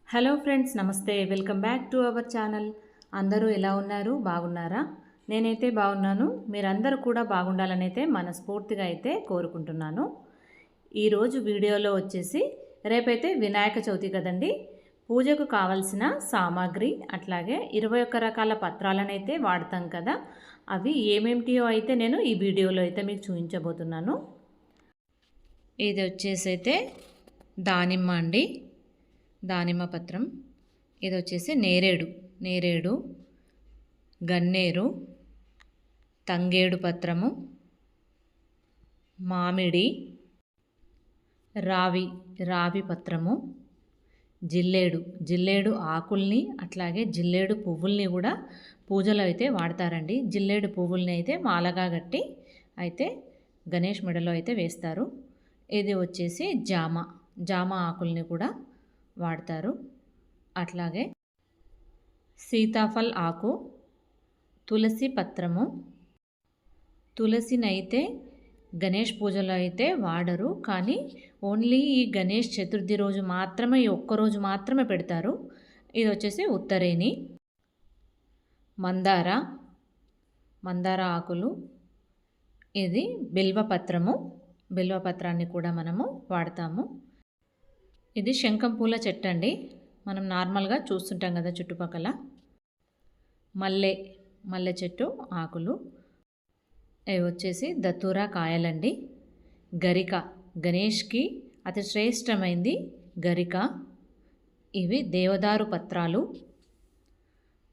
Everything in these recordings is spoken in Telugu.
హలో ఫ్రెండ్స్, నమస్తే. Welcome back to our channel. అందరూ ఎలా ఉన్నారు? బాగున్నారా? నేనైతే బాగున్నాను. మీరందరూ కూడా బాగుండాలని అయితే మనస్ఫూర్తిగా అయితే కోరుకుంటున్నాను. ఈరోజు వీడియోలో వచ్చేసి రేపైతే వినాయక చవితి కదండి. పూజకు కావలసిన సామాగ్రి అట్లాగే 21 రకాల పత్రాలను అయితే వాడతాం కదా. అవి ఏమేమిటియో అయితే నేను ఈ వీడియోలో అయితే మీకు చూపించబోతున్నాను. ఇది వచ్చేసి అయితే దానిమ్మ అండి, దానిమ్మ పత్రం. ఇది వచ్చేసి నేరేడు, గన్నేరు, తంగేడు పత్రము, మామిడి, రావి పత్రము, జిల్లేడు ఆకుల్ని అట్లాగే జిల్లేడు పువ్వుల్ని కూడా పూజలో అయితే వాడతారండి. జిల్లేడు పువ్వుల్ని అయితే మాలగా కట్టి అయితే గణేష్ మెడలో అయితే వేస్తారు. ఇది వచ్చేసి జామ ఆకుల్ని కూడా వాడతారు. అట్లాగే సీతాఫల్ ఆకు, తులసి పత్రము. తులసినైతే గణేష్ పూజలో అయితే వాడరు, కానీ ఓన్లీ ఈ గణేష్ చతుర్థి రోజు మాత్రమే, ఈ ఒక్కరోజు మాత్రమే పెడతారు. ఇది వచ్చేసి ఉత్తరేణి, మందార ఆకులు. ఇది బిల్వపత్రాన్ని కూడా మనము వాడతాము. ఇది శంఖం పూల చెట్టు అండి. మనం నార్మల్గా చూస్తుంటాం కదా చుట్టుపక్కల. మల్లె చెట్టు ఆకులు. ఇవి వచ్చేసి దత్తూరా కాయలండి. గణేష్కి అతి శ్రేష్టమైంది గరిక. ఇవి దేవదారు పత్రాలు.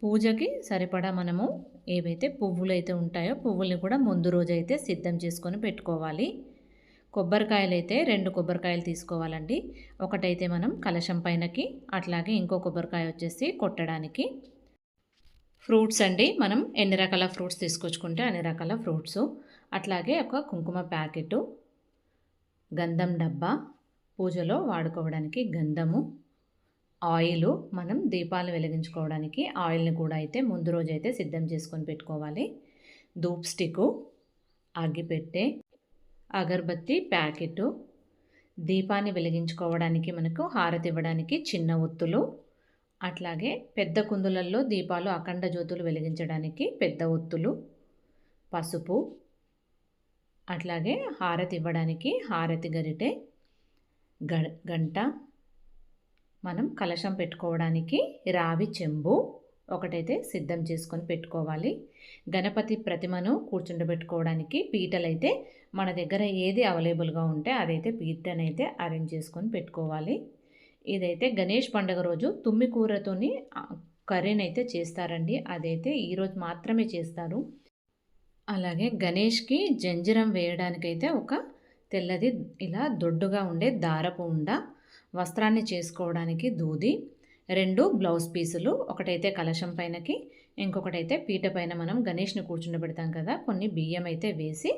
పూజకి సరిపడా మనము ఏవైతే పువ్వులు అయితే ఉంటాయో పువ్వుల్ని కూడా ముందు రోజు అయితే సిద్ధం చేసుకొని పెట్టుకోవాలి. కొబ్బరికాయలు అయితే 2 కొబ్బరికాయలు తీసుకోవాలండి. ఒకటైతే మనం కలశం పైనకి, అట్లాగే ఇంకో కొబ్బరికాయ వచ్చేసి కొట్టడానికి. ఫ్రూట్స్ అండి, మనం ఎన్ని రకాల ఫ్రూట్స్ తీసుకొచ్చుకుంటే అన్ని రకాల ఫ్రూట్స్. అట్లాగే ఒక కుంకుమ ప్యాకెట్, గంధం డబ్బా, పూజలో వాడుకోవడానికి గంధము, ఆయిల్, మనం దీపాలు వెలిగించుకోవడానికి ఆయిల్ని కూడా అయితే ముందు రోజు అయితే సిద్ధం చేసుకొని పెట్టుకోవాలి. ధూప్ స్టిక్కు, అగ్గిపెట్టె, అగరబత్తి ప్యాకెటు, దీపాన్ని వెలిగించుకోవడానికి మనకు హారతి ఇవ్వడానికి చిన్న ఒత్తులు, అట్లాగే పెద్ద కుందులల్లో దీపాలు అఖండ జ్యోతులు వెలిగించడానికి పెద్ద ఒత్తులు, పసుపు, అట్లాగే హారతి ఇవ్వడానికి హారతి గరిటె, గంట, మనం కలశం పెట్టుకోవడానికి రావి చెంబు ఒకటైతే సిద్ధం చేసుకొని పెట్టుకోవాలి. గణపతి ప్రతిమను కూర్చుండబెట్టుకోవడానికి పీటలైతే మన దగ్గర ఏది అవైలబుల్గా ఉంటే అదైతే పీటనైతే అరేంజ్ చేసుకొని పెట్టుకోవాలి. ఇదైతే గణేష్ పండుగ రోజు తుమ్మి కూరతోని కర్రీని అయితే చేస్తారండి. అదైతే ఈరోజు మాత్రమే చేస్తారు. అలాగే గణేష్కి జంజిరం వేయడానికైతే ఒక తెల్లది ఇలా దొడ్డుగా ఉండే దారపు ఉండ, వస్త్రాన్ని చేసుకోవడానికి దూది, 2 బ్లౌజ్ పీసులు, ఒకటైతే కలశం పైనకి, ఇంకొకటైతే పీట పైన మనం గణేష్ని కూర్చుండబెడతాం కదా, కొన్ని బియ్యం అయితే వేసి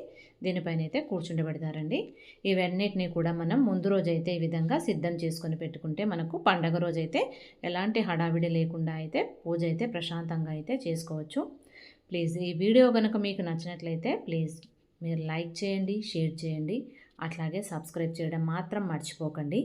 దీనిపైన అయితే కూర్చుండబెడతారండి. ఇవన్నిటిని కూడా మనం ముందు రోజైతే ఈ విధంగా సిద్ధం చేసుకొని పెట్టుకుంటే మనకు పండగ రోజైతే ఎలాంటి హడావిడి లేకుండా అయితే పూజ అయితే ప్రశాంతంగా అయితే చేసుకోవచ్చు. ప్లీజ్ ఈ వీడియో కనుక మీకు నచ్చినట్లయితే ప్లీజ్ మీరు లైక్ చేయండి, షేర్ చేయండి, అట్లాగే సబ్స్క్రైబ్ చేయడం మాత్రం మర్చిపోకండి.